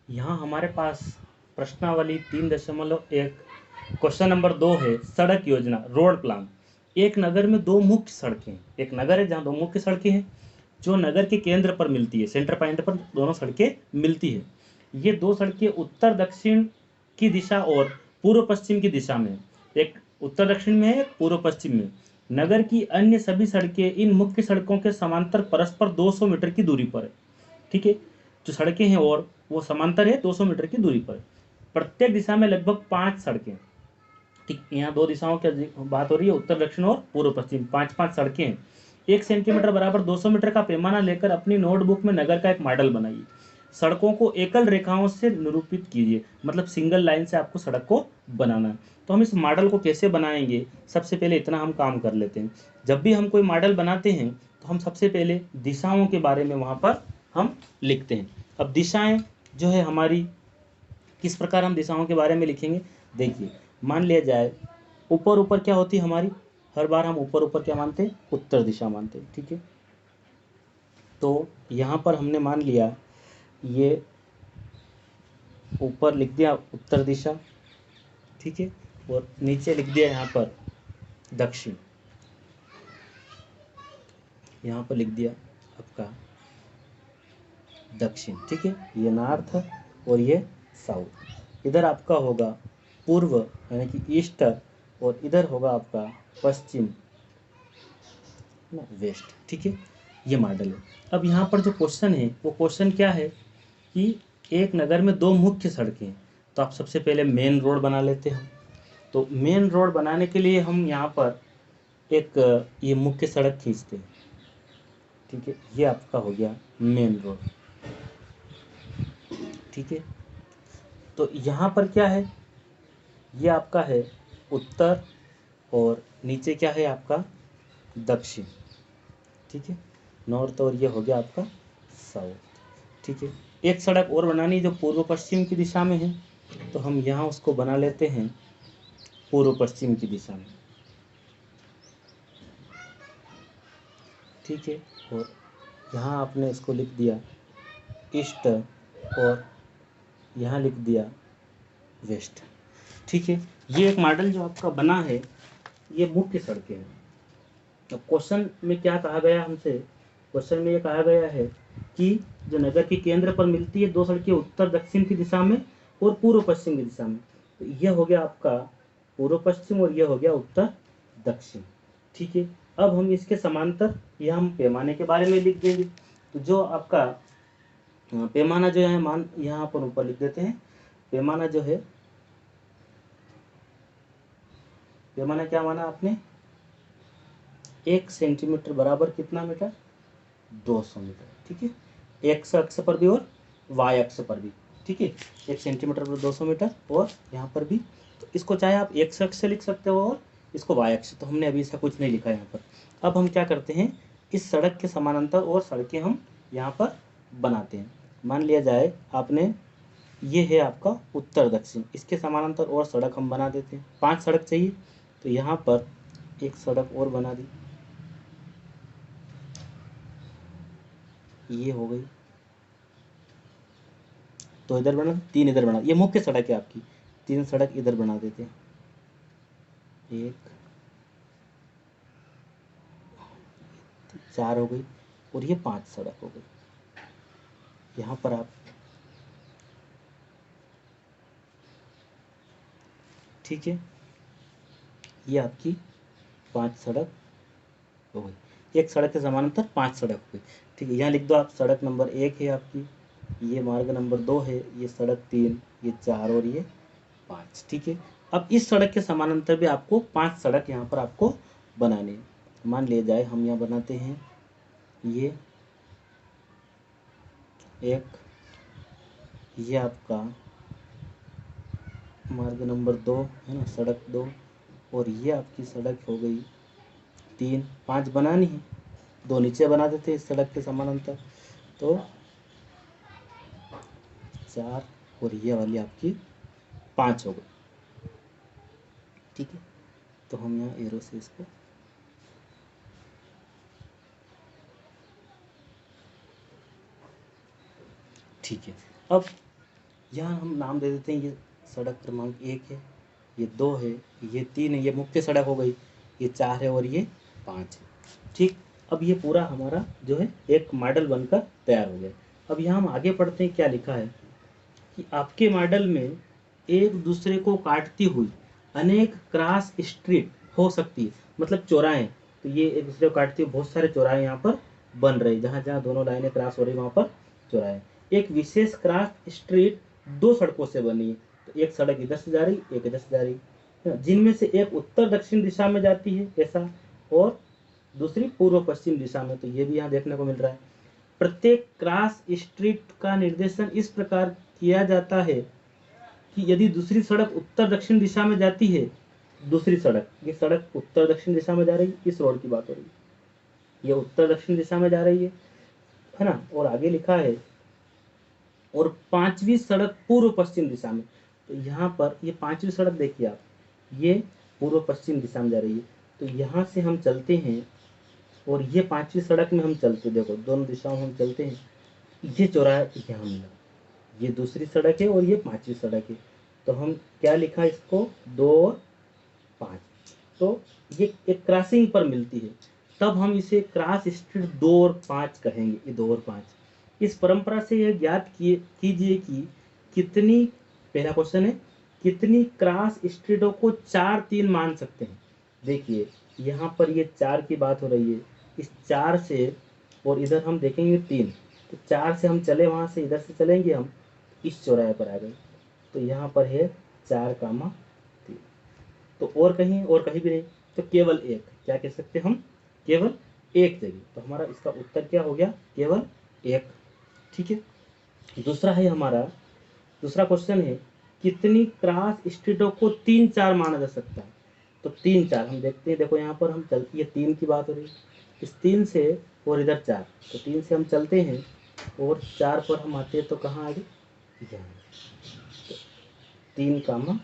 यहाँ हमारे पास प्रश्नावली 3.1 क्वेश्चन नंबर 2 है सड़क योजना रोड प्लान। एक नगर में दो मुख्य सड़कें हैं। एक नगर है जहाँ दो मुख्य सड़कें हैं जो नगर के केंद्र पर मिलती है, सेंटर पॉइंट पर दोनों सड़कें मिलती है। ये दो सड़कें उत्तर दक्षिण की दिशा और पूर्व पश्चिम की दिशा में, एक उत्तर दक्षिण में है, एक पूर्व पश्चिम में। नगर की अन्य सभी सड़कें इन मुख्य सड़कों के समांतर परस्पर 200 मीटर की दूरी पर है। ठीक है, जो सड़कें हैं और वो समांतर है 200 मीटर की दूरी पर। प्रत्येक दिशा में लगभग 5 सड़कें। ठीक, यहाँ दो दिशाओं की बात हो रही है, उत्तर दक्षिण और पूर्व पश्चिम, 5-5 सड़कें हैं। 1 सेंटीमीटर बराबर 200 मीटर का पैमाना लेकर अपनी नोटबुक में नगर का एक मॉडल बनाइए। सड़कों को एकल रेखाओं से निरूपित कीजिए, मतलब सिंगल लाइन से आपको सड़क को बनाना है। तो हम इस मॉडल को कैसे बनाएंगे, सबसे पहले इतना हम काम कर लेते हैं। जब भी हम कोई मॉडल बनाते हैं तो हम सबसे पहले दिशाओं के बारे में वहाँ पर हम लिखते हैं। अब दिशाएं जो है हमारी, किस प्रकार हम दिशाओं के बारे में लिखेंगे, देखिए मान लिया जाए ऊपर ऊपर क्या होती है हमारी, हर बार हम ऊपर ऊपर क्या मानते हैं, उत्तर दिशा मानते हैं। ठीक है, तो यहाँ पर हमने मान लिया ये ऊपर लिख दिया उत्तर दिशा, ठीक है, और नीचे लिख दिया यहाँ पर दक्षिण, यहाँ पर लिख दिया आपका दक्षिण। ठीक है, ये नॉर्थ और ये साउथ। इधर आपका होगा पूर्व यानी कि ईस्टर्न और इधर होगा आपका पश्चिम वेस्ट। ठीक है, ये मॉडल है। अब यहाँ पर जो क्वेश्चन है वो क्वेश्चन क्या है कि एक नगर में दो मुख्य सड़कें हैं, तो आप सबसे पहले मेन रोड बना लेते हैं। तो मेन रोड बनाने के लिए हम यहाँ पर एक ये मुख्य सड़क खींचते हैं। ठीक है, ये आपका हो गया मेन रोड। ठीक है, तो यहाँ पर क्या है, ये आपका है उत्तर और नीचे क्या है आपका दक्षिण। ठीक है, नॉर्थ और ये हो गया आपका साउथ। ठीक है, एक सड़क और बनानी जो पूर्व पश्चिम की दिशा में है, तो हम यहाँ उसको बना लेते हैं पूर्व पश्चिम की दिशा में। ठीक है, और यहाँ आपने इसको लिख दिया ईस्ट और यहाँ लिख दिया वेस्ट। ठीक है, ये एक मॉडल जो आपका बना है ये मुख्य सड़कें हैं। अब क्वेश्चन में क्या कहा गया हमसे, क्वेश्चन में ये कहा गया है कि जो नगर के केंद्र पर मिलती है दो सड़कें उत्तर दक्षिण की दिशा में और पूर्व पश्चिम की दिशा में, तो यह हो गया आपका पूर्व पश्चिम और यह हो गया उत्तर दक्षिण। ठीक है, अब हम इसके समांतर यह हम पैमाने के बारे में लिख देंगे। तो जो आपका पैमाना जो है मान यहाँ पर ऊपर लिख देते हैं। पैमाना जो है, पैमाना क्या माना आपने, 1 सेंटीमीटर बराबर कितना मीटर, 200 मीटर। ठीक है, एक्स अक्ष पर भी और वाई अक्ष पर भी। ठीक है, 1 सेंटीमीटर पर 200 मीटर और यहाँ पर भी। तो इसको चाहे आप एक्स अक्ष से लिख सकते हो और इसको वाई अक्ष, तो हमने अभी इसका कुछ नहीं लिखा यहाँ पर। अब हम क्या करते हैं, इस सड़क के समानांतर और सड़कें हम यहाँ पर बनाते हैं। मान लिया जाए आपने, ये है आपका उत्तर दक्षिण, इसके समानांतर और सड़क हम बना देते हैं। 5 सड़क चाहिए, तो यहाँ पर एक सड़क और बना दी, ये हो गई। तो इधर बना, 3 इधर बना, ये मुख्य सड़क है आपकी, 3 सड़क इधर बना देते हैं। 1 4 हो गई और ये 5 सड़क हो गई। यहाँ पर आप, ठीक है, ये आपकी 5 सड़क हो गई। एक सड़क के समानांतर 5 सड़क हो गई। ठीक है, यहाँ लिख दो आप, सड़क नंबर 1 है आपकी, ये मार्ग नंबर 2 है, ये सड़क 3, ये 4 और ये 5। ठीक है, अब इस सड़क के समानांतर भी आपको 5 सड़क यहाँ पर आपको बनाने हैं। मान लिया जाए हम यहाँ बनाते हैं ये एक, ये आपका मार्ग नंबर 2 है ना, सड़क 2, और ये आपकी सड़क हो गई 3। 5 बनानी है, 2 नीचे बना देते हैं इस सड़क के समानांतर, तो 4 और ये वाली आपकी 5 हो गई। ठीक है, तो हम यहाँ एरो से इसको, ठीक है, अब यहाँ हम नाम दे देते हैं, ये सड़क क्रमांक 1 है, ये 2 है, ये 3 है, ये मुख्य सड़क हो गई, ये 4 है और ये 5 है। ठीक, अब ये पूरा हमारा जो है एक मॉडल बनकर तैयार हो गया। अब यहाँ हम आगे पढ़ते हैं, क्या लिखा है कि आपके मॉडल में एक दूसरे को काटती हुई अनेक क्रॉस स्ट्रीट हो सकती है, मतलब चौराहे। तो ये एक दूसरे को काटती हुई बहुत सारे चौराहे यहाँ पर बन रहे, जहाँ जहाँ दोनों लाइनें क्रॉस हो रही वहाँ पर चौराहे। एक विशेष क्रॉस स्ट्रीट दो सड़कों से बनी है, तो एक सड़क इधर से जा रही, एक इधर से जा रही, जिनमें से एक उत्तर दक्षिण दिशा में जाती है ऐसा, और दूसरी पूर्व पश्चिम दिशा में। तो ये भी यहाँ देखने को मिल रहा है। प्रत्येक क्रॉस स्ट्रीट का निर्देशन इस प्रकार किया जाता है कि यदि दूसरी सड़क उत्तर दक्षिण दिशा में जाती है, दूसरी सड़क, ये सड़क उत्तर दक्षिण दिशा में जा रही है, इस रोड की बात हो रही है, ये उत्तर दक्षिण दिशा में जा रही है ना। और आगे लिखा है और पांचवी सड़क पूर्व पश्चिम दिशा में। तो यहाँ पर ये पांचवी सड़क देखिए आप, ये पूर्व पश्चिम दिशा में जा रही है। तो यहाँ से हम चलते हैं और ये पांचवी सड़क में हम चलते, देखो दोनों दिशाओं में हम चलते हैं, ये चौराहा यहाँ मिला, ये दूसरी सड़क है और ये पांचवी सड़क है। तो हम क्या लिखा इसको, 2 और 5, तो ये एक क्रॉसिंग पर मिलती है, तब हम इसे क्रॉस स्ट्रीट 2 और 5 कहेंगे, ये 2 और 5। इस परंपरा से यह ज्ञात कीजिए कि कितनी, पहला क्वेश्चन है, कितनी क्रॉस स्ट्रीटों को 4 3 मान सकते हैं। देखिए यहाँ पर ये 4 की बात हो रही है, इस 4 से, और इधर हम देखेंगे 3, तो 4 से हम चले, वहाँ से इधर से चलेंगे हम, इस चौराहे पर आ गए। तो यहाँ पर है 4,3, तो और कहीं भी नहीं, तो केवल एक, क्या कह सकते हैं हम, केवल एक जगह। तो हमारा इसका उत्तर क्या हो गया, केवल एक। ठीक है, दूसरा है हमारा, दूसरा क्वेश्चन है, कितनी क्रॉस स्ट्रीटों को 3 4 माना जा सकता है। तो 3 4 हम देखते हैं, देखो यहाँ पर हम चल, ये 3 की बात हो रही है, इस 3 से और इधर 4, तो 3 से हम चलते हैं और 4 पर हम आते हैं, तो कहाँ आ गए, यहाँ। तो 3,4,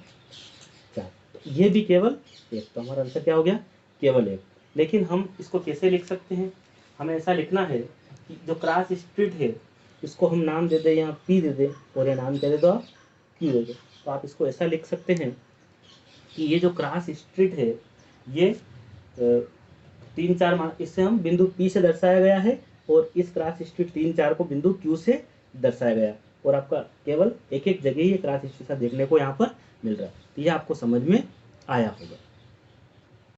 तो ये भी केवल एक, तो हमारा आंसर क्या हो गया, केवल एक। लेकिन हम इसको कैसे लिख सकते हैं, हमें ऐसा लिखना है कि जो क्रॉस स्ट्रीट है इसको हम नाम दे दें, यहाँ पी दे दें, और ये नाम क्या दे दो आप, क्यू दे दो। तो आप इसको ऐसा लिख सकते हैं कि ये जो क्रॉस स्ट्रीट है, ये 3 4 इससे हम बिंदु पी से दर्शाया गया है, और इस क्रॉस स्ट्रीट 3 4 को बिंदु क्यू से दर्शाया गया, और आपका केवल एक एक जगह ही क्रॉस स्ट्रीट देखने को यहाँ पर मिल रहा है। तो ये आपको समझ में आया होगा।